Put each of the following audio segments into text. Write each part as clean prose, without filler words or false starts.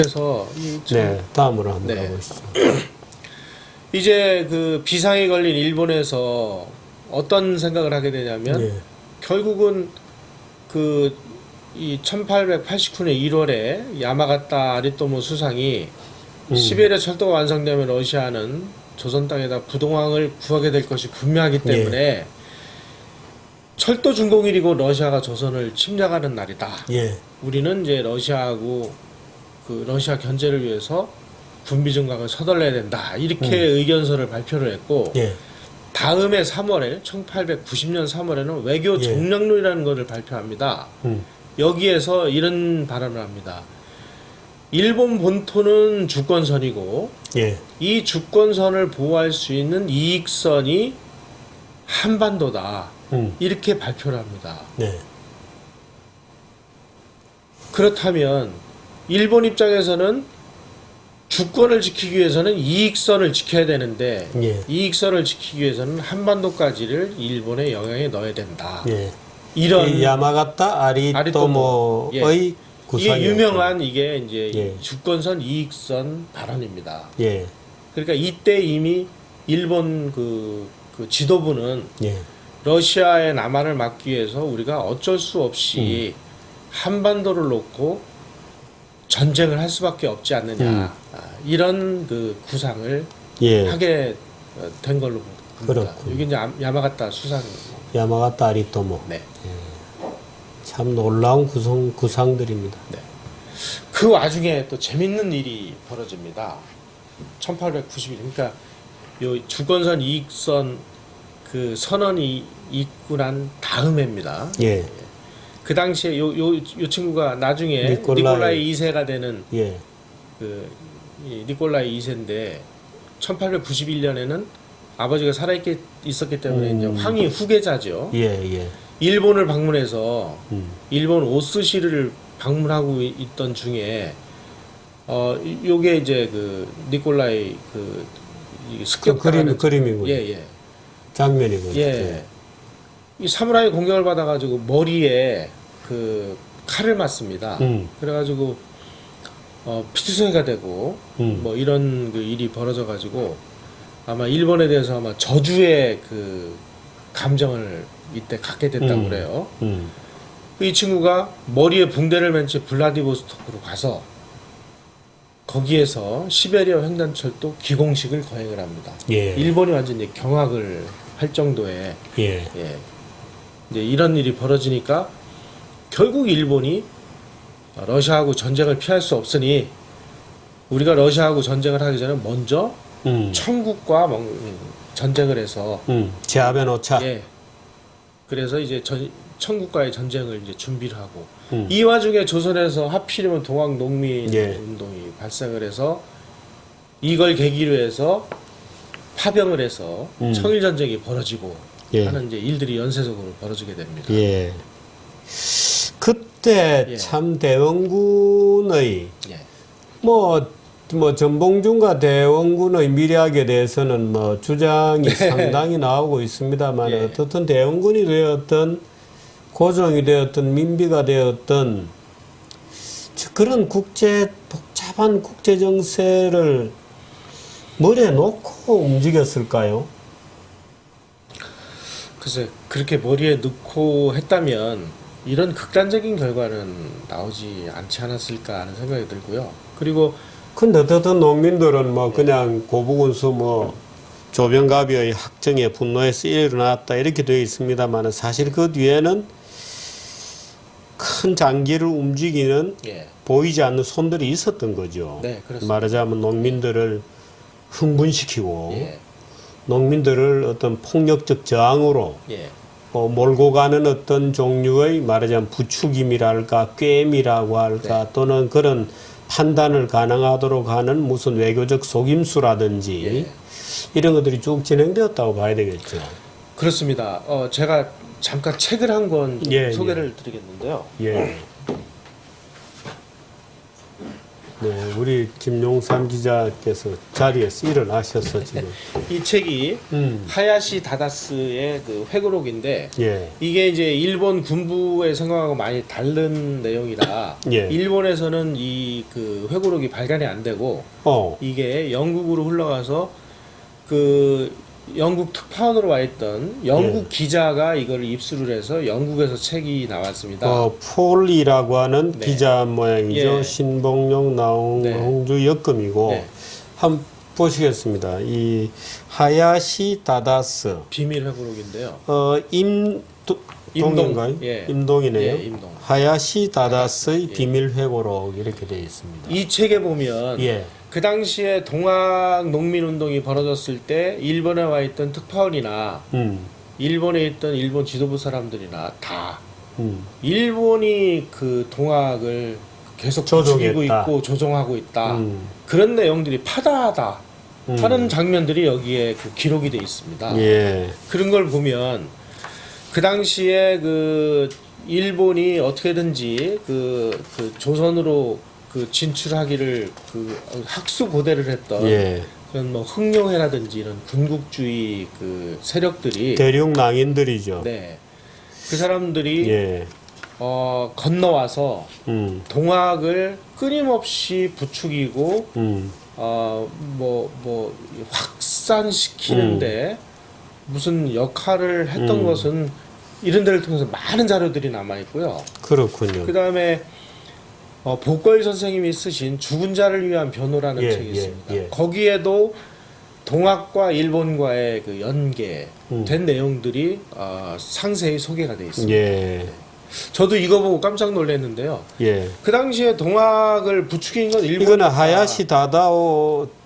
그래서 네, 다음으로 한번 네. 가보시죠. 이제 그 비상이 걸린 일본에서 어떤 생각을 하게 되냐면 예. 결국은 그 이 1889년 1월에 야마가타 아리토모 수상이 시베리아 철도가 완성되면 러시아는 조선 땅에다 부동항을 구하게 될 것이 분명하기 때문에 철도 준공일이고 러시아가 조선을 침략하는 날이다. 예. 우리는 이제 러시아하고 그 러시아 견제를 위해서 군비 증강을 서둘러야 된다. 이렇게 의견서를 발표를 했고 예. 다음해 3월에 1890년 3월에는 외교 정량론이라는 것을 발표합니다. 여기에서 이런 발언을 합니다. 일본 본토는 주권선이고 예. 이 주권선을 보호할 수 있는 이익선이 한반도다. 이렇게 발표를 합니다. 네. 그렇다면 일본 입장에서는 주권을 지키기 위해서는 이익선을 지켜야 되는데 예. 이익선을 지키기 위해서는 한반도까지를 일본의 영향에 넣어야 된다. 예. 이런 이 야마가타 아리토모의 구상이 이게 유명한 이게 이제 예. 주권선 이익선 발언입니다. 예. 그러니까 이때 이미 일본 그 지도부는 예. 러시아의 남한을 막기 위해서 우리가 어쩔 수 없이 한반도를 놓고 전쟁을 할 수밖에 없지 않느냐 이런 그 구상을 예. 하게 된 걸로 봅니다. 그렇군요. 이게 이제 야마가타 수상. 야마가타 아리토모. 네. 참 놀라운 구상들입니다. 네. 그 와중에 또 재밌는 일이 벌어집니다. 1891. 그러니까 요 주권선 이익선 그 선언이 있고 난 다음 해입니다. 예. 그 당시에 요 친구가 나중에 니콜라이 2세가 되는 예. 그 니콜라이 2세인데 1891년에는 아버지가 있었기 때문에 이제 황희 후계자죠. 예. 예. 일본을 방문해서 일본 오스시를 방문하고 있던 중에 요게 이제 그 니콜라이 그 습격당하는 그림이군요. 예. 장면이군요. 예. 이 사무라이 공격을 받아가지고 머리에 그 칼을 맞습니다. 그래가지고 피투성이가 되고 뭐 이런 그 일이 벌어져가지고 아마 일본에 대해서 아마 저주의 그 감정을 이때 갖게 됐다고 그래요. 이 친구가 머리에 붕대를 맨 채 블라디보스토크로 가서 거기에서 시베리아 횡단철도 기공식을 거행을 합니다. 예. 일본이 완전히 경악을 할 정도의 예. 이제 이런 일이 벌어지니까 결국 일본이 러시아하고 전쟁을 피할 수 없으니 우리가 러시아하고 전쟁을 하기 전에 먼저 청국과 전쟁을 해서 제압해 놓자. 예. 그래서 이제 청국과의 전쟁을 이제 준비를 하고 이 와중에 조선에서 하필이면 동학 농민 운동이 발생을 해서 이걸 계기로 해서 파병을 해서 청일 전쟁이 벌어지고 하는 이제 일들이 연쇄적으로 벌어지게 됩니다. 예. 그때 참 대원군의 뭐 전봉준과 대원군의 미래학에 대해서는 뭐 주장이 상당히 나오고 있습니다만 어떻든 대원군이 되었던 고종이 되었던 민비가 되었던 그런 복잡한 국제 정세를 머리에 놓고 움직였을까요? 글쎄 그렇게 머리에 넣고 했다면 이런 극단적인 결과는 나오지 않지 않았을까 하는 생각이 들고요. 그리고 근데 어떻든 농민들은 뭐 그냥 고부군수 뭐 조병갑이의 학정에 분노해서 일어났다 이렇게 되어 있습니다만 사실 그 뒤에는 큰 장기를 움직이는 보이지 않는 손들이 있었던 거죠. 네, 그렇습니다. 말하자면 농민들을 흥분시키고 농민들을 어떤 폭력적 저항으로 몰고 가는 어떤 종류의 말하자면 부추김이랄까 꾀임이라고 할까 또는 그런 판단을 가능하도록 하는 무슨 외교적 속임수라든지 이런 것들이 쭉 진행되었다고 봐야 되겠죠. 그렇습니다. 제가 잠깐 책을 한 권 소개를 드리겠는데요. 네, 우리 김용삼 기자께서 자리에서 일어나셔서 지금. 이 책이 하야시 다다스의 그 회고록인데 예. 이게 이제 일본 군부의 생각하고 많이 다른 내용이라 예. 일본에서는 이 그 회고록이 발간이 안 되고 이게 영국으로 흘러가서 그 영국 특파원으로 와 있던 영국 기자가 이걸 입수를 해서 영국에서 책이 나왔습니다. 폴리라고 하는 네. 기자 모양이죠. 예. 신봉용, 나홍주 역금이고 네. 한번 보시겠습니다. 이 하야시 다다스 비밀 회고록인데요. 임동인가요? 예. 임동이네요. 예, 임동. 하야시 다다스의 예. 비밀 회고록 이렇게 되어 있습니다. 이 책에 보면 예. 그 당시에 동학 농민 운동이 벌어졌을 때 일본에 와 있던 특파원이나 일본에 있던 일본 지도부 사람들이나 다 일본이 그 동학을 계속 부추기고 조종했다. 있고 조종하고 있다. 그런 내용들이 파다하다 하는 장면들이 여기에 그 기록이 돼 있습니다. 예. 그런 걸 보면 그 당시에 그 일본이 어떻게든지 그 조선으로 그 진출하기를 그 학수고대를 했던 예. 그런 뭐 흥룡회라든지 이런 군국주의 그 세력들이 대륙 낭인들이죠. 네. 그 사람들이 예. 건너와서 동학을 끊임없이 부추기고 음. 뭐 확산시키는데 무슨 역할을 했던 것은 이런 데를 통해서 많은 자료들이 남아 있고요. 그렇군요. 그다음에 복걸 선생님이 쓰신 죽은 자를 위한 변호라는 예, 책이 예, 있습니다. 예. 거기에도 동학과 일본과의 그 연계된 내용들이 상세히 소개가 되어 있습니다. 예. 저도 이거 보고 깜짝 놀랐는데요. 예. 그 당시에 동학을 부추긴 건 일본. 이거는 하야시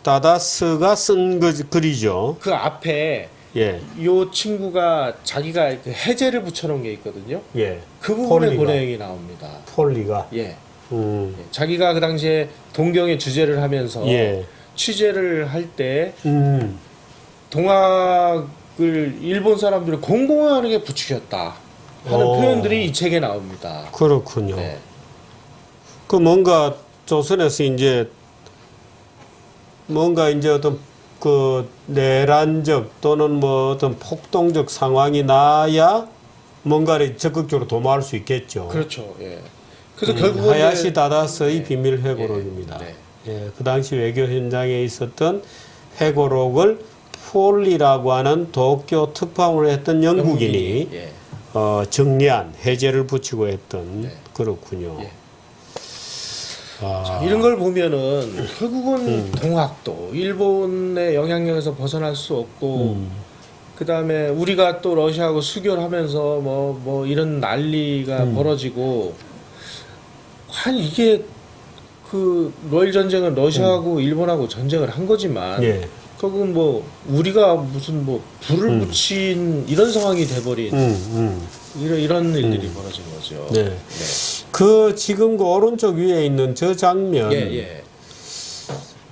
다다스가 쓴 글이죠. 그 앞에 예. 요 친구가 자기가 그 해제를 붙여놓은 게 있거든요. 예. 그 부분에 폴리가. 고내용이 나옵니다. 폴리가. 예. 음. 자기가 그 당시에 동경의 주재를 하면서 예. 취재를 할 때 동학을 일본 사람들이 공공하게 부추겼다 하는 표현들이 이 책에 나옵니다. 그렇군요. 네. 그 뭔가 조선에서 이제 어떤 그 내란적 또는 뭐 어떤 폭동적 상황이 나야 뭔가를 적극적으로 도모할 수 있겠죠. 그렇죠. 예. 그래서 결국은 하야시 다다스의 네. 비밀 회고록입니다. 네. 예, 그 당시 외교 현장에 있었던 회고록을 폴리라고 하는 도쿄 특파원을 했던 영국인이 예. 정리한 해제를 붙이고 했던 네. 그렇군요. 예. 아, 자, 이런 걸 보면은 결국은 동학도 일본의 영향력에서 벗어날 수 없고 그 다음에 우리가 또 러시아하고 수교하면서 뭐 이런 난리가 벌어지고 한 이게 그 러일 전쟁은 러시아하고 일본하고 전쟁을 한 거지만 예. 결국은 뭐 우리가 무슨 뭐 불을 붙인 이런 상황이 돼버린 이런 일들이 벌어진 거죠. 네. 네. 그 지금 그 오른쪽 위에 있는 저 장면, 예.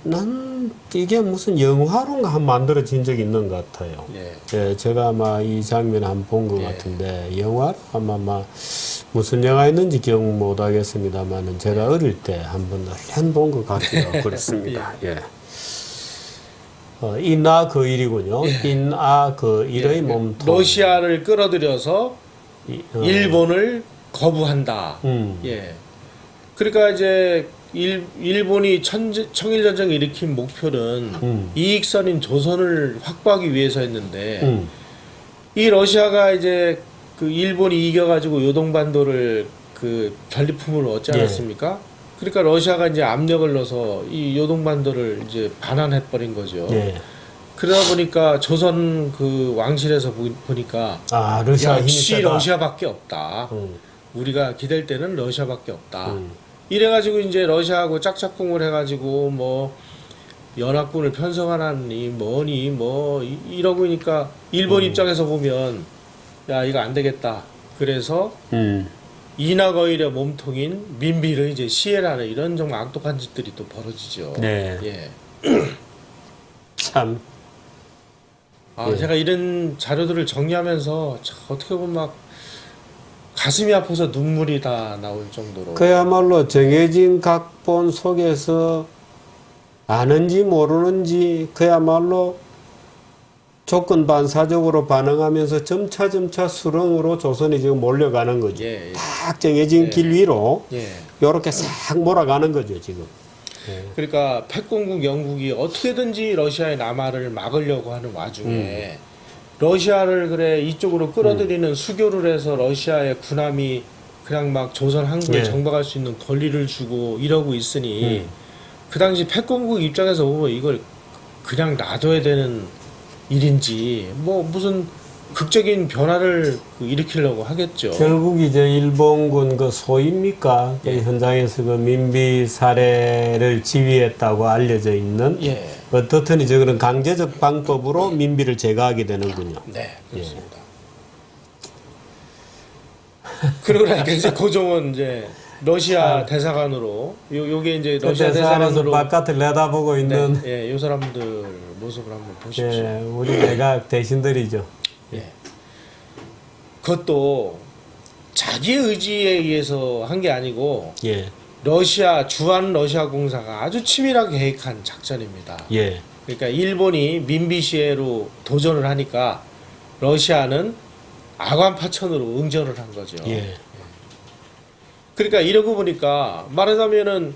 난 이게 무슨 영화로 한 만들어진 적이 있는 것 같아요. 예. 예, 제가 아마 이 장면 한 번 본 것 예. 같은데 영화로 아마 무슨 영화였는지 기억 못 하겠습니다만은 제가 어릴 때 한번 본 것 같기도 그렇습니다. 예. 인아 그 일이군요. 인아 그 일의 몸통. 러시아를 끌어들여서 일본을 거부한다. 예. 그러니까 이제 일본이 청일 전쟁을 일으킨 목표는 이익선인 조선을 확보하기 위해서였는데 이 러시아가 이제 그 일본이 이겨가지고 요동반도를 그 전리품으로 얻지 않았습니까? 그러니까 러시아가 이제 압력을 넣어서 이 요동반도를 이제 반환해버린 거죠. 예. 그러다 보니까 조선 그 왕실에서 보니까 러시아 힘이 역시 세다. 러시아밖에 없다. 우리가 기댈 때는 러시아밖에 없다. 이래가지고 이제 러시아하고 짝짝꿍을 해가지고 뭐 연합군을 편성하니 뭐니 뭐 이러고 있으니까 일본 입장에서 보면 야 이거 안 되겠다. 그래서 이나거일의 몸통인 민비를 이제 시해라는 이런 정말 악독한 짓들이 또 벌어지죠. 네. 예. 참. 제가 이런 자료들을 정리하면서 참 어떻게 보면 막 가슴이 아파서 눈물이 다 나올 정도로. 그야말로 정해진 각본 속에서 아는지 모르는지 그야말로 조건 반사적으로 반응하면서 점차 수렁으로 조선이 지금 몰려가는 거죠. 예, 예. 딱 정해진 예. 길 위로 예. 요렇게 싹 몰아가는 거죠, 지금. 예. 그러니까 패권국 영국이 어떻게든지 러시아의 남하를 막으려고 하는 와중에 러시아를 그래 이쪽으로 끌어들이는 수교를 해서 러시아의 군함이 그냥 막 조선 항구에 예. 정박할 수 있는 권리를 주고 이러고 있으니 그 당시 패권국 입장에서 보면 이걸 그냥 놔둬야 되는 일인지 뭐 무슨 극적인 변화를 일으키려고 하겠죠. 결국 이제 일본군 그 소입니까? 그 예. 현장에서 그 민비 사례를 지휘했다고 알려져 있는 예. 어떻든 이제 그런 강제적 방법으로 민비를 제거하게 되는군요. 네, 그렇습니다. 그러고 나니까 이제 고종은 이제 러시아 대사관으로 요게 이제 러시아 그 대사관에서 대사관으로 바깥을 내다보고 있는 네, 예, 요 사람들 모습을 한번 보십시오. 예, 우리 내각 대신들이죠. 예. 그것도 자기 의지에 의해서 한 게 아니고 예, 러시아 주한 러시아 공사가 아주 치밀하게 계획한 작전입니다. 예, 그러니까 일본이 민비시에로 도전을 하니까 러시아는 아관파천으로 응전을 한 거죠. 예, 그러니까 이러고 보니까 말하자면은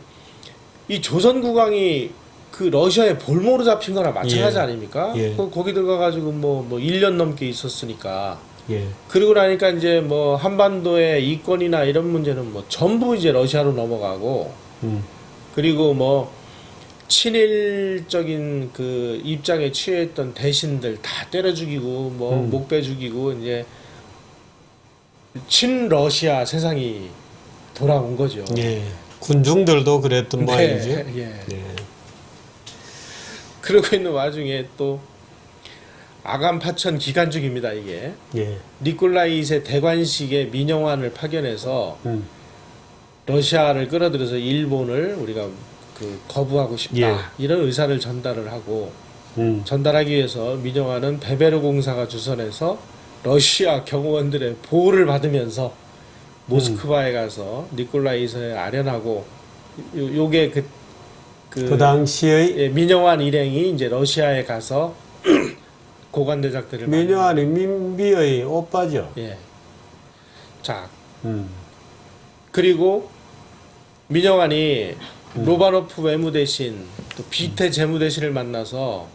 이 조선 국왕이 그 러시아에 볼모로 잡힌 거나 마찬가지 예. 아닙니까? 예. 거기 들어가가지고 뭐 1년 넘게 있었으니까. 예, 그러고 나니까 이제 뭐 한반도의 이권이나 이런 문제는 뭐 전부 이제 러시아로 넘어가고 그리고 뭐 친일적인 그 입장에 취했던 대신들 다 때려 죽이고 뭐 목배 죽이고 이제 친러시아 세상이 돌아온 거죠. 예. 군중들도 그랬던 모양이죠. 예. 예, 그러고 있는 와중에 또 아간파천 기간중입니다. 이게 예, 니콜라이 2세 대관식의 민영환을 파견해서 러시아를 끌어들여서 일본을 우리가 그 거부하고 싶다 예. 이런 의사를 전달을 하고 전달하기 위해서 민영환은 베베르 공사가 주선해서 러시아 경호원들의 보호를 받으면서 모스크바에 가서 니콜라이 2세에 아련하고 요게 그 당시의 예, 민영환 일행이 이제 러시아에 가서 고관대작들을 민요한이 민비의 오빠죠. 예. 자, 음. 그리고 민영환이 로바노프 외무대신 또 비태 재무대신을 만나서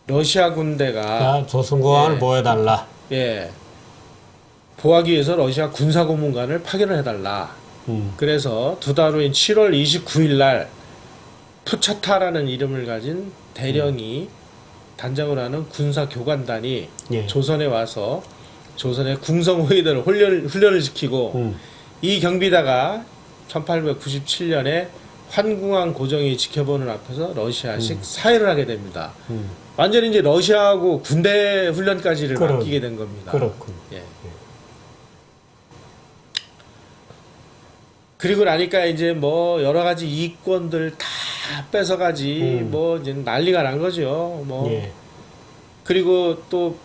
러시아 군대가 자, 조선공항을 예. 보여달라. 예. 보하기 위해서 러시아 군사고문관을 파견을 해달라. 그래서 두 달 후인 7월 29일 날 푸차타라는 이름을 가진 대령이 단장을 하는 군사교관단이 예. 조선에 와서 조선의 궁성호위들을 훈련을 시키고 이 경비다가 1897년에 환궁왕 고정이 지켜보는 앞에서 러시아식 사회를 하게 됩니다. 완전히 이제 러시아하고 군대 훈련까지를 맡기게 된 겁니다. 그렇군. 예. 그리고 나니까 이제 뭐 여러 가지 이권들 다 뺏어가지 뭐 이제 난리가 난 거죠. 뭐 예. 그리고 또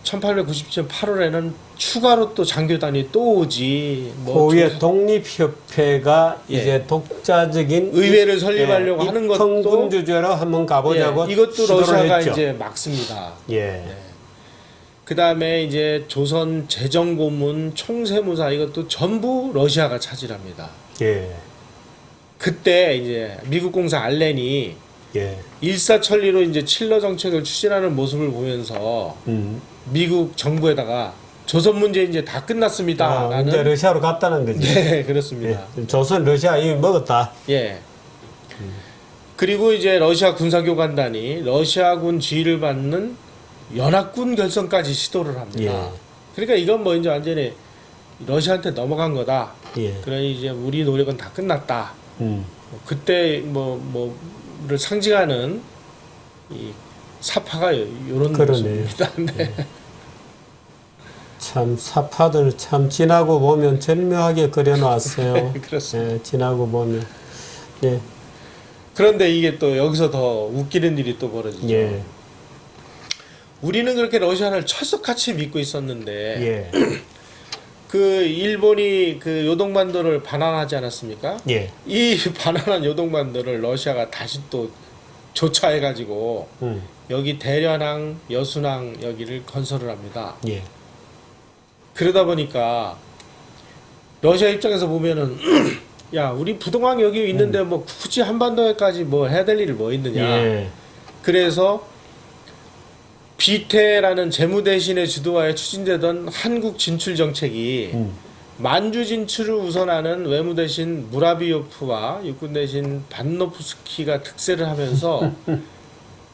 1897년 8월에는 추가로 또 장교단이 또 오지. 뭐 고위의 독립협회가 예. 이제 독자적인 의회를 설립하려고 하는 것도 평군주제로 한번 가보자고 예, 이것도 시도를 러시아가 했죠. 이제 막습니다. 예. 그 다음에 이제 조선 재정고문 총세무사 이것도 전부 러시아가 차지합니다. 예. 그때 이제 미국 공사 알렌이 예. 일사천리로 이제 칠러 정책을 추진하는 모습을 보면서 미국 정부에다가 조선 문제 이제 다 끝났습니다. 라는 이제 러시아로 갔다는 거지. 네, 그렇습니다. 예. 조선 러시아 이미 먹었다. 예. 그리고 이제 러시아 군사교관단이 러시아군 지휘를 받는 연합군 결성까지 시도를 합니다. 예. 그러니까 이건 뭐 이제 완전히 러시아한테 넘어간 거다. 예. 그러니 이제 우리 노력은 다 끝났다. 그때 뭐를 상징하는 이 사파가 이런 그러네요. 모습입니다. 네. 참 사파들 참 지나고 보면 절묘하게 그려놨어요. 그렇습니다. 예, 지나고 보면. 예. 그런데 이게 또 여기서 더 웃기는 일이 또 벌어지죠. 예. 우리는 그렇게 러시아를 철석같이 믿고 있었는데 예. 그 일본이 그 요동반도를 반환하지 않았습니까? 예. 이 반환한 요동반도를 러시아가 다시 또 조차해가지고 여기 대련항, 여순항 여기를 건설을 합니다. 예. 그러다 보니까 러시아 입장에서 보면은 야 우리 부동항 여기 있는데 뭐 굳이 한반도에까지 뭐 해야 될 일이 뭐 있느냐. 예. 그래서 비태라는 재무대신의 주도하에 추진되던 한국 진출 정책이 만주 진출을 우선하는 외무대신 무라비요프와 육군대신 반노프스키가 득세를 하면서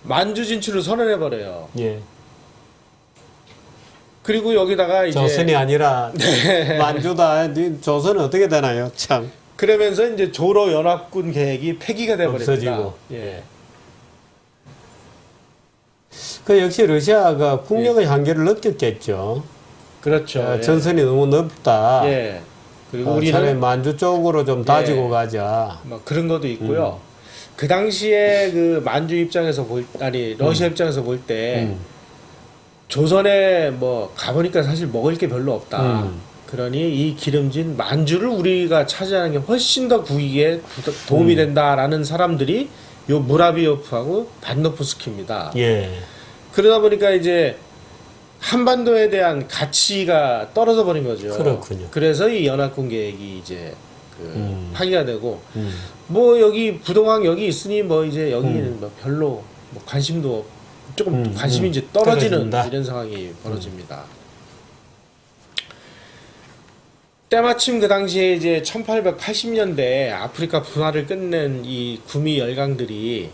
만주 진출을 선언해 버려요. 예. 그리고 여기다가 이제 조선이 아니라 만주다. 조선은 어떻게 되나요? 참. 그러면서 이제 조로 연합군 계획이 폐기가 돼 버립니다. 없어지고. 예. 그 역시 러시아가 국력의 한계를 느꼈겠죠. 그렇죠. 예. 전선이 너무 넓다. 예. 그리고 차라리 우리는 만주 쪽으로 좀 다지고 가자. 뭐 그런 것도 있고요. 그 당시에 그 만주 입장에서 러시아 입장에서 볼 때 조선에 뭐 가보니까 사실 먹을 게 별로 없다. 그러니 이 기름진 만주를 우리가 차지하는 게 훨씬 더 국익에 도움이 된다라는 사람들이 요 무라비요프하고 반노프스키입니다. 예. 그러다 보니까 이제 한반도에 대한 가치가 떨어져 버린 거죠. 그렇군요. 그래서 이 연합군 계획이 이제 그 파기가 되고 뭐 여기 부동항 여기 있으니 뭐 이제 여기는 뭐 별로 뭐 관심도 조금 관심이 이제 떨어지는 떨어진다. 이런 상황이 벌어집니다. 때마침 그 당시에 이제 1880년대 아프리카 분화를 끝낸 이 구미 열강들이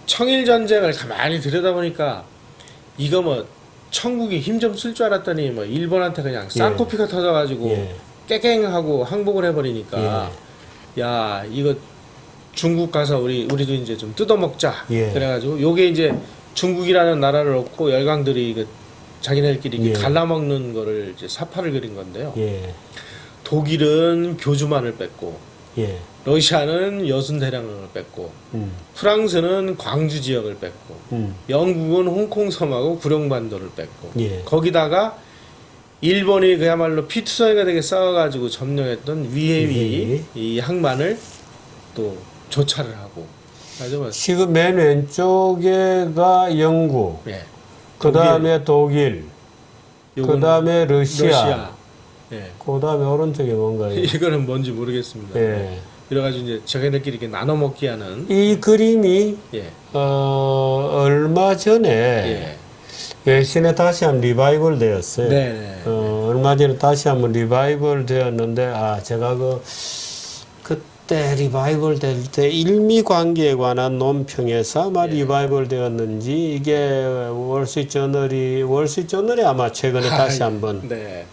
청일 전쟁을 가만히 들여다보니까 이거 뭐 청국이 힘 좀 쓸 줄 알았더니 뭐 일본한테 그냥 쌍코피가 터져가지고 예. 깨갱하고 항복을 해버리니까 야 이거 중국 가서 우리도 이제 좀 뜯어먹자. 예. 그래가지고 요게 이제 중국이라는 나라를 얻고 열강들이 그 자기네들끼리 예. 갈라먹는 거를 이제 사파를 그린 건데요. 예. 독일은 교주만을 뺐고 예. 러시아는 여순 대량을 뺐고 프랑스는 광주 지역을 뺐고 영국은 홍콩 섬하고 구룡반도를 뺐고 예. 거기다가 일본이 그야말로 피투성이가 되게 싸워가지고 점령했던 위해위 이 항만을 또 조차를 하고 아주 지금 맨 왼쪽에가 영국, 예. 그 다음에 독일, 요건 그 다음에 러시아, 예. 그 다음에 오른쪽에 뭔가요? 이거는 뭔지 모르겠습니다. 예. 이래가지고 이제 자기네끼리 이렇게 나눠 먹기 하는 이 그림이 예. 얼마 전에 예. 외신에 다시 한번 리바이벌 되었어요. 네네. 얼마 전에 다시 한번 리바이벌 되었는데 제가 그때 리바이벌 될 때 일미 관계에 관한 논평에서 아마 리바이벌 되었는지 이게 월스트리트저널이 아마 최근에 다시 한번 네.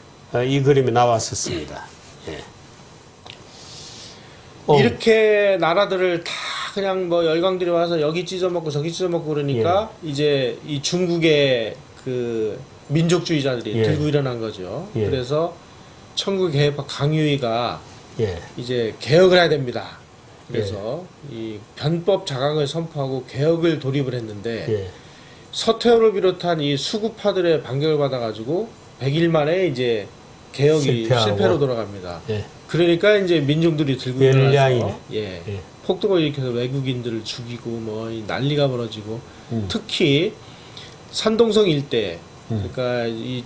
이 그림이 나왔었습니다. 예. 이렇게 나라들을 다 그냥 뭐 열강들이 와서 여기 찢어먹고 저기 찢어먹고 그러니까 이제 이 중국의 그 민족주의자들이 들고 일어난 거죠. 그래서 청국 개혁파 강유희가 이제 개혁을 해야 됩니다. 그래서 이 변법 자강을 선포하고 개혁을 돌입을 했는데 서태후를 비롯한 이 수구파들의 반격을 받아가지고 100일 만에 이제 개혁이 실패로 돌아갑니다. 그러니까 이제 민중들이 들고 일어나서 폭동을 일으켜서 외국인들을 죽이고 뭐 난리가 벌어지고 특히 산동성 일대 그러니까 이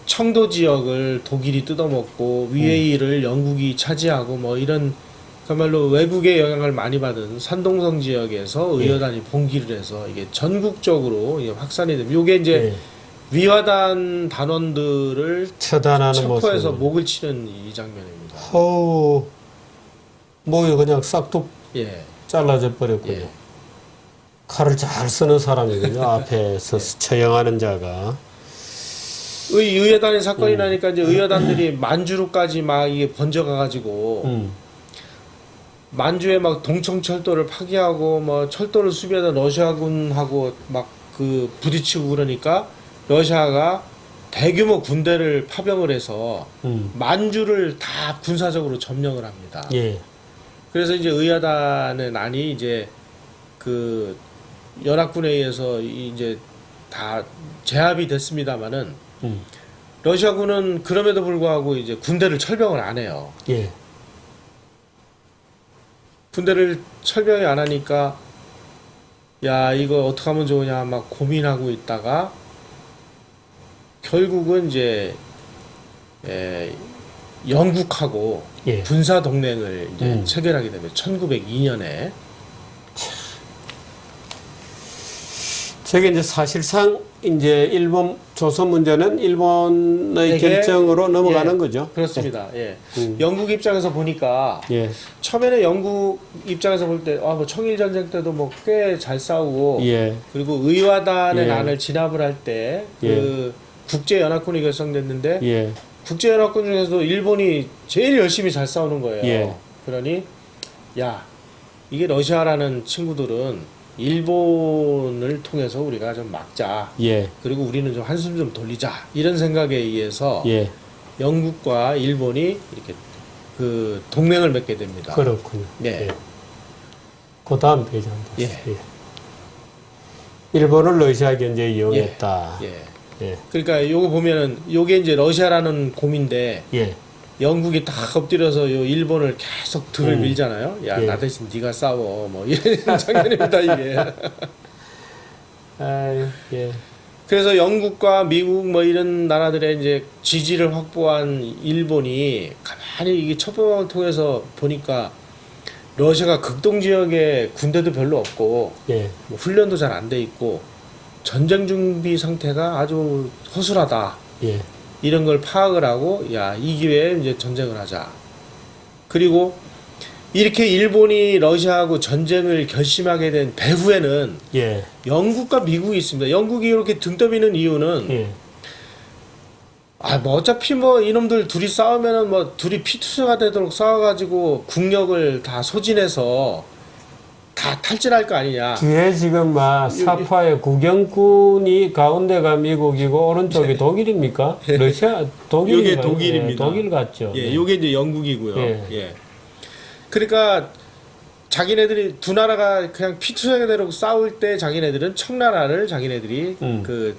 청도 지역을 독일이 뜯어먹고 위에이를 영국이 차지하고 뭐 이런 그야말로 외국의 영향을 많이 받은 산동성 지역에서 의여단이 봉기를 해서 이게 전국적으로 이게 확산이 됩니다. 이게 이제 위화단 단원들을 처단하는 첩포해서 모습. 목을 치는 이 장면입니다. 목이 그냥 싹둑 잘라져 버렸군요. 예. 칼을 잘 쓰는 사람이군요. 앞에서 처형하는 자가. 의여단의 사건이 나니까 이제 의여단들이 만주로까지 막 이게 번져가가지고 만주에 막 동청철도를 파괴하고 뭐 철도를 수비하던 러시아군하고 막 그 부딪히고 그러니까 러시아가 대규모 군대를 파병을 해서 만주를 다 군사적으로 점령을 합니다. 그래서 이제 의여단의 난이 이제 그 연합군에 의해서 이제 다 제압이 됐습니다마는 러시아군은 그럼에도 불구하고 이제 군대를 철병을 안 해요. 예. 군대를 철병이 안 하니까 야 이거 어떻게 하면 좋으냐 막 고민하고 있다가 결국은 이제 영국하고 예. 군사 동맹을 이제 체결하게 됩니다. 1902년에. 저게 이제 사실상 이제 일본 조선 문제는 일본의 되게, 결정으로 넘어가는 예, 거죠. 그렇습니다. 예. 영국 입장에서 보니까 예. 처음에는 영국 입장에서 볼 때 뭐 청일 전쟁 때도 뭐 꽤 잘 싸우고 예. 그리고 의화단의 예. 안을 진압을 할 때 그 국제 연합군이 결성됐는데 예. 국제 연합군 중에서도 일본이 제일 열심히 잘 싸우는 거예요. 예. 그러니 야 이게 러시아라는 친구들은 일본을 통해서 우리가 좀 막자. 예. 그리고 우리는 좀 한숨 좀 돌리자. 이런 생각에 의해서 예. 영국과 일본이 이렇게 그 동맹을 맺게 됩니다. 그렇군요. 네. 예. 그 다음 페이지 한번 예. 보시죠. 예. 일본을 러시아 견제에 이용했다. 예. 예. 그러니까 요거 보면은 요게 이제 러시아라는 곰인데 예. 영국이 딱 엎드려서 요 일본을 계속 등을 밀잖아요. 야, 예. 나 대신 네가 싸워. 뭐 이런 장면입니다, 이게. 아유, 예. 그래서 영국과 미국 뭐 이런 나라들의 이제 지지를 확보한 일본이 가만히 이게 첩보망을 통해서 보니까 러시아가 극동 지역에 군대도 별로 없고 예. 뭐 훈련도 잘 안 돼 있고 전쟁 준비 상태가 아주 허술하다. 예. 이런 걸 파악을 하고 야, 이 기회에 이제 전쟁을 하자. 그리고 이렇게 일본이 러시아하고 전쟁을 결심하게 된 배후에는 예. 영국과 미국이 있습니다. 영국이 이렇게 등 떠미는 이유는 예. 뭐 어차피 뭐 이놈들 둘이 싸우면은 뭐 둘이 피투성가 되도록 싸워가지고 국력을 다 소진해서 다 탈진할 거 아니냐. 뒤에 지금 막 사파의 국영군이 가운데가 미국이고 오른쪽이 독일입니까? 러시아 독일이 요게 독일입니다. 독일 같죠. 예, 네. 요게 이제 영국이고요. 예. 예. 그러니까 자기네들이 두 나라가 그냥 피투성대로 싸울 때 자기네들은 청나라를 자기네들이 그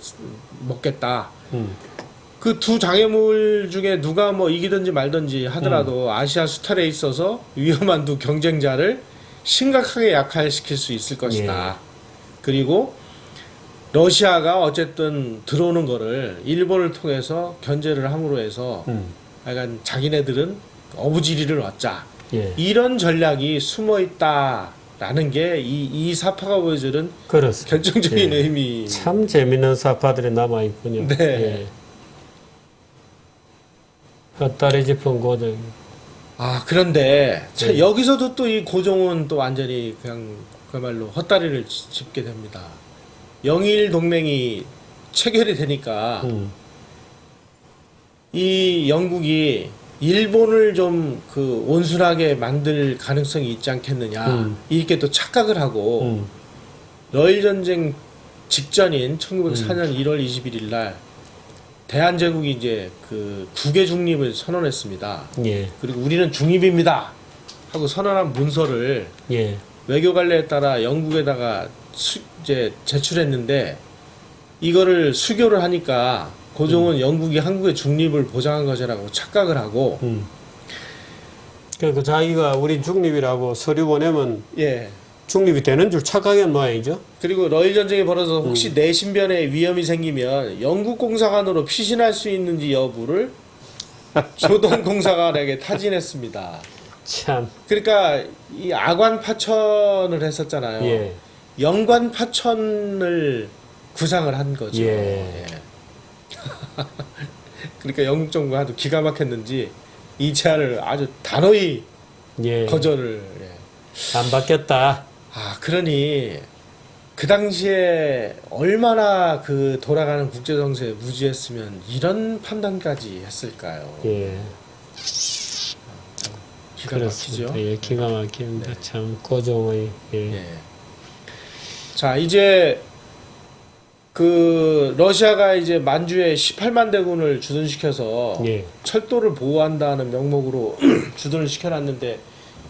먹겠다. 그 두 장애물 중에 누가 뭐 이기든지 말든지 하더라도 아시아 수탈에 있어서 위험한 두 경쟁자를 심각하게 약화시킬 수 있을 것이다. 예. 그리고 러시아가 어쨌든 들어오는 거를 일본을 통해서 견제를 함으로 해서 약간 자기네들은 어부지리를 얻자. 예. 이런 전략이 숨어 있다라는 게 이 사파가 보여주는 그렇습니다. 결정적인 예. 의미. 참 재밌는 사파들이 남아 있군요. 네. 예. 헛다리 짚은 고정. 그런데 참 네. 여기서도 또 이 고종은 또 완전히 그냥 그야말로 헛다리를 짚게 됩니다. 영일 동맹이 체결이 되니까 이 영국이 일본을 좀 그 온순하게 만들 가능성이 있지 않겠느냐 이렇게 또 착각을 하고 러일 전쟁 직전인 1904년 1월 21일 날 대한제국이 이제 그 국외 중립을 선언했습니다. 예. 그리고 우리는 중립입니다 하고 선언한 문서를 예. 외교 관례에 따라 영국에다가 이제 제출했는데 이거를 수교를 하니까 고종은 영국이 한국의 중립을 보장한 것이라고 착각을 하고 그러니까 자기가 우리 중립이라고 서류 보내면 예. 중립이 되는 줄 착각한 모양이죠. 그리고 러일 전쟁이 벌어져서 혹시 내 신변에 위험이 생기면 영국 공사관으로 피신할 수 있는지 여부를 조던 공사관에게 타진했습니다. 참. 그러니까 이 아관 파천을 했었잖아요. 예. 영관 파천을 구상을 한 거죠. 예. 그러니까 영국 정부가 아주 기가 막혔는지 이 제안을 아주 단호히 예. 거절을. 안 받겠다. 그러니 그 당시에 얼마나 그 돌아가는 국제 정세에 무지했으면 이런 판단까지 했을까요? 예. 기가 그렇습니다. 막히죠. 예, 기가 막힙니다. 네. 참 고종의 예. 예. 자, 이제 그 러시아가 이제 만주에 18만 대군을 주둔시켜서 예. 철도를 보호한다는 명목으로 주둔을 시켜놨는데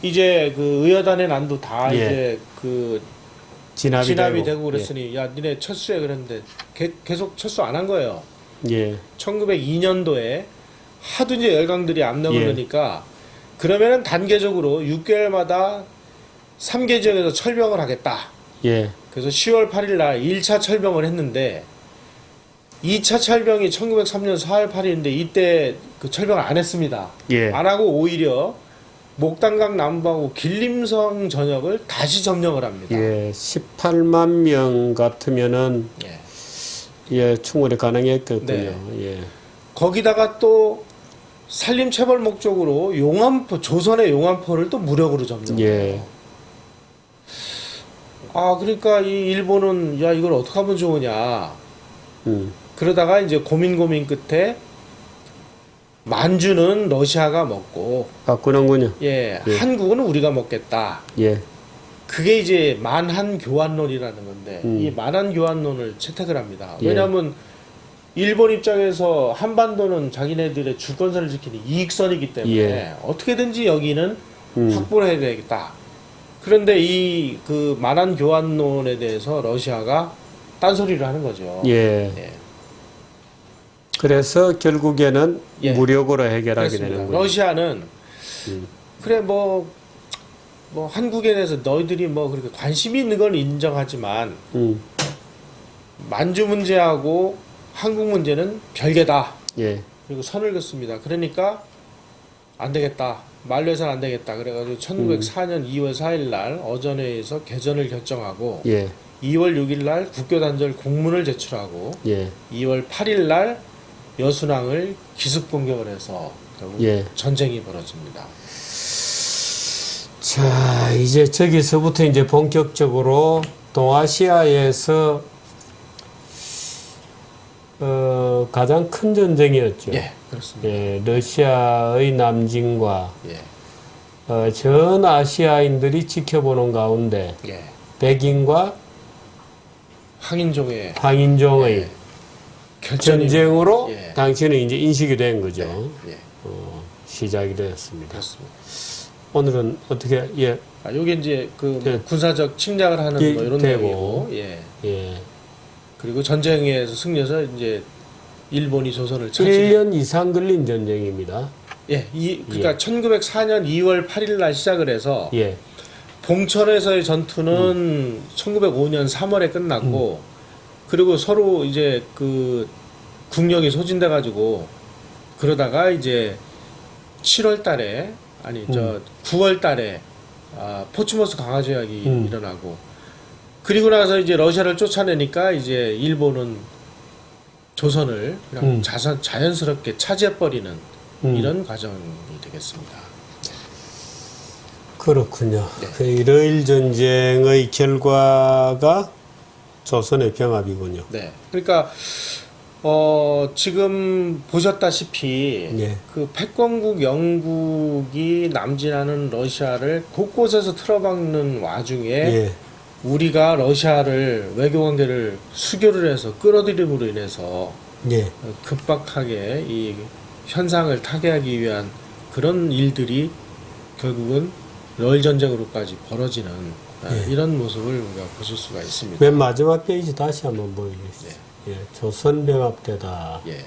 이제 그 의여단의 난도 다 예. 이제 그 진압이 진압이 되고, 되고 그랬으니 야 니네 철수해 그랬는데 계속 철수 안 한 거예요. 예. 1902년도에 하도 이제 열강들이 압력을 예. 넣으니까 그러면은 단계적으로 6개월마다 3개 지역에서 철병을 하겠다. 예. 그래서 10월 8일 날 1차 철병을 했는데 2차 철병이 1903년 4월 8일인데 이때 그 철병을 안 했습니다. 예. 안 하고 오히려 목단강 남부하고 길림성 전역을 다시 점령을 합니다. 예. 18만 명 같으면은 예. 예, 충분히 가능했겠군요. 네. 예. 거기다가 또 산림 체벌 목적으로 용암포, 조선의 용암포를 또 무력으로 점령해요. 예. 아, 그러니까 이 일본은 야 이걸 어떻게 하면 좋으냐. 그러다가 이제 고민 끝에 만주는 러시아가 먹고 바꾸는군요. 예, 예. 한국은 우리가 먹겠다. 예. 그게 이제 만한 교환론이라는 건데 이 만한 교환론을 채택을 합니다. 예. 왜냐하면 일본 입장에서 한반도는 자기네들의 주권선을 지키는 이익선이기 때문에 예. 어떻게든지 여기는 확보를 해야 되겠다. 그런데 이 그 만한 교환론에 대해서 러시아가 딴소리를 하는 거죠. 예. 예. 그래서 결국에는 예. 무력으로 해결하게 그렇습니다. 되는 거예요. 러시아는 그래 뭐 한국에 대해서 너희들이 뭐 그렇게 관심이 있는 건 인정하지만 만주 문제하고 한국 문제는 별개다. 예. 그리고 선을 긋습니다. 그러니까 안 되겠다. 말로 해서는 안 되겠다. 그래가지고 1904년 2월 4일 날 어전회의에서 개전을 결정하고 예. 2월 6일 날 국교 단절 공문을 제출하고 예. 2월 8일 날 여순항을 기습 공격을 해서 결국 예. 전쟁이 벌어집니다. 자, 이제 저기서부터 이제 본격적으로 동아시아에서 가장 큰 전쟁이었죠. 예, 그렇습니다. 예, 러시아의 남진과 예, 전 아시아인들이 지켜보는 가운데 예. 백인과 황인종의 황인종의 예, 결전이 전쟁으로 예. 당시는 이제 인식이 된 거죠. 예, 시작이 되었습니다. 그렇습니다. 오늘은 어떻게 예, 요게 이제 그 예. 군사적 침략을 하는 예, 뭐 이런 되고. 내용이고, 예. 예. 그리고 전쟁에서 승리해서 이제 일본이 조선을 차지. 1년 이상 걸린 전쟁입니다. 예, 그러니까 1904년 2월 8일 날 시작을 해서 예. 봉천에서의 전투는 1905년 3월에 끝났고, 그리고 서로 이제 그 국력이 소진돼 가지고 그러다가 이제 7월 달에 아니 저 9월 달에 포츠모스 강화 조약이 일어나고, 그리고 나서 이제 러시아를 쫓아내니까 이제 일본은 조선을 그냥 자연스럽게 차지해버리는 이런 과정이 되겠습니다. 그렇군요. 네. 그 일일 전쟁의 결과가 조선의 병합이군요. 네. 그러니까 지금 보셨다시피 예. 그 패권국 영국이 남진하는 러시아를 곳곳에서 틀어박는 와중에 예. 우리가 러시아를 외교 관계를 수교를 해서 끌어들임으로 인해서 예. 급박하게 이 현상을 타개하기 위한 그런 일들이 결국은 러일 전쟁으로까지 벌어지는 이런 모습을 우리가 보실 수가 있습니다. 맨 마지막 페이지 다시 한번 보여주시죠. 예. 조선 병합되다. 예.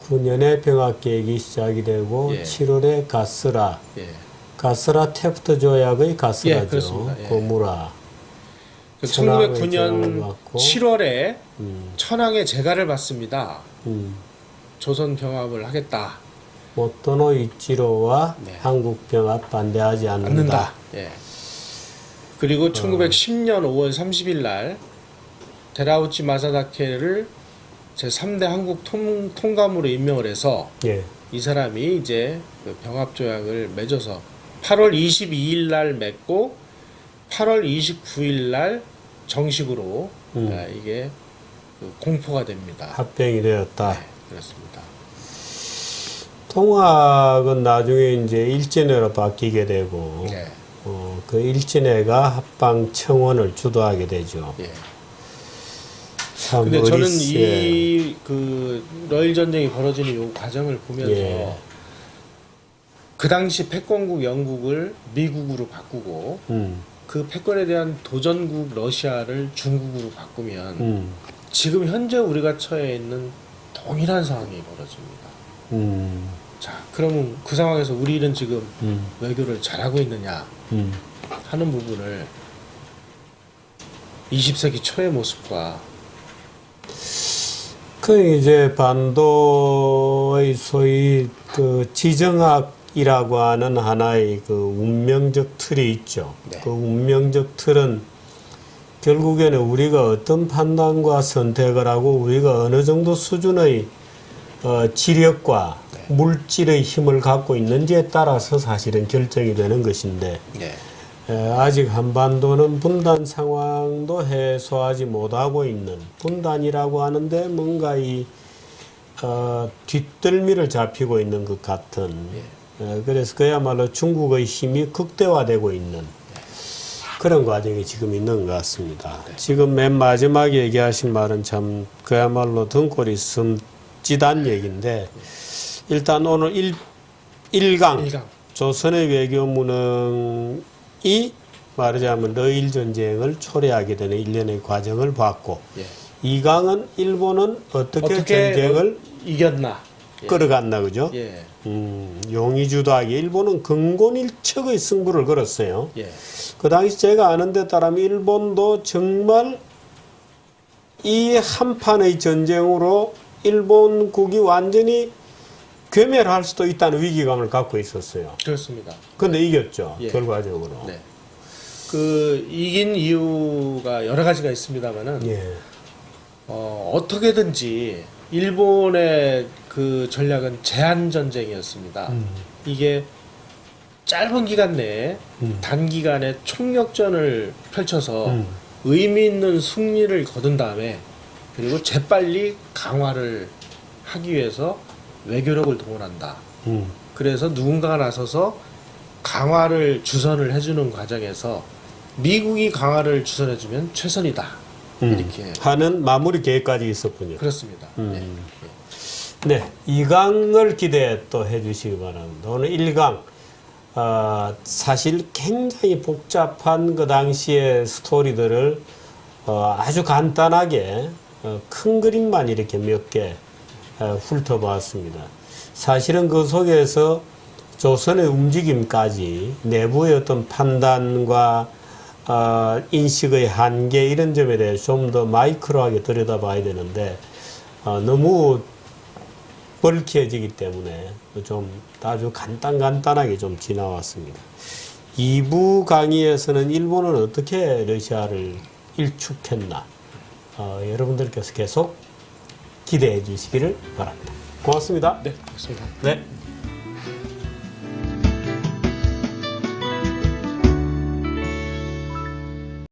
9년에 병합 계획이 시작이 되고 예. 7월에 가스라. 예. 가스라 테프트 조약의 예, 가스라죠. 그렇습니다. 예. 고무라. 1909년 7월에 음. 천황의 재가를 받습니다. 조선 병합을 하겠다. 모토노 이치로와 네. 한국 병합 반대하지 않는다. 예. 그리고 1910년 5월 30일 날 데라우치 마사다케를 제3대 한국 통감으로 임명을 해서 예. 이 사람이 이제 그 병합 조약을 맺어서 8월 22일 날 맺고 8월 29일 날 정식으로 이게 그 공포가 됩니다. 합병이 되었다. 네, 그렇습니다. 통합은 나중에 이제 일진회로 바뀌게 되고 네. 그 일진회가 합방 청원을 주도하게 되죠. 예. 참 근데 저는 어리스의 이 그 러일 전쟁이 벌어지는 요 과정을 보면서 예. 그 당시 패권국 영국을 미국으로 바꾸고 그 패권에 대한 도전국 러시아를 중국으로 바꾸면 지금 현재 우리가 처해 있는 동일한 상황이 벌어집니다. 자, 그러면 그 상황에서 우리는 지금 외교를 잘하고 있느냐 하는 부분을 20세기 초의 모습과 그 이제 반도의 소위 그 지정학이라고 하는 하나의 그 운명적 틀이 있죠. 네. 그 운명적 틀은 결국에는 우리가 어떤 판단과 선택을 하고 우리가 어느 정도 수준의 지력과 물질의 힘을 갖고 있는지에 따라서 사실은 결정이 되는 것인데 네. 아직 한반도는 분단 상황도 해소하지 못하고 있는 분단이라고 하는데 뭔가 이 뒷덜미를 잡히고 있는 것 같은 그래서 그야말로 중국의 힘이 극대화되고 있는 그런 과정이 지금 있는 것 같습니다. 지금 맨 마지막에 얘기하신 말은 참 그야말로 등골이 섬찟한 얘기인데 일단 오늘 1강 조선의 외교무능이 말하자면 러일 전쟁을 초래하게 되는 일련의 과정을 봤고 예. 2강은 일본은 어떻게 전쟁을 이겼나 끌어갔나 그죠? 예. 용의주도하게 일본은 근곤일척의 승부를 걸었어요. 예. 그 당시 제가 아는 데 따르면 일본도 정말 이 한판의 전쟁으로 일본국이 완전히 괴멸할 수도 있다는 위기감을 갖고 있었어요. 그렇습니다. 근데 이겼죠. 예. 결과적으로. 네. 그 이긴 이유가 여러 가지가 있습니다만은 예. 어떻게든지 일본의 그 전략은 제한 전쟁이었습니다. 이게 짧은 기간 내에 단기간에 총력전을 펼쳐서 의미 있는 승리를 거둔 다음에 그리고 재빨리 강화를 하기 위해서 외교력을 동원한다. 그래서 누군가가 나서서 강화를 주선을 해주는 과정에서 미국이 강화를 주선해주면 최선이다. 이렇게 하는 마무리 계획까지 있었군요. 그렇습니다. 네. 네, 2강을 기대해 또 해주시기 바랍니다. 오늘 1강 사실 굉장히 복잡한 그 당시의 스토리들을 아주 간단하게 큰 그림만 이렇게 몇 개 훑어보았습니다. 사실은 그 속에서 조선의 움직임까지 내부의 어떤 판단과 인식의 한계 이런 점에 대해 좀 더 마이크로하게 들여다봐야 되는데 너무 벌키해지기 때문에 좀 아주 간단하게 좀 지나왔습니다. 2부 강의에서는 일본은 어떻게 러시아를 일축했나 여러분들께서 계속 기대해 주시기를 바랍니다. 고맙습니다. 네, 그렇습니다. 네.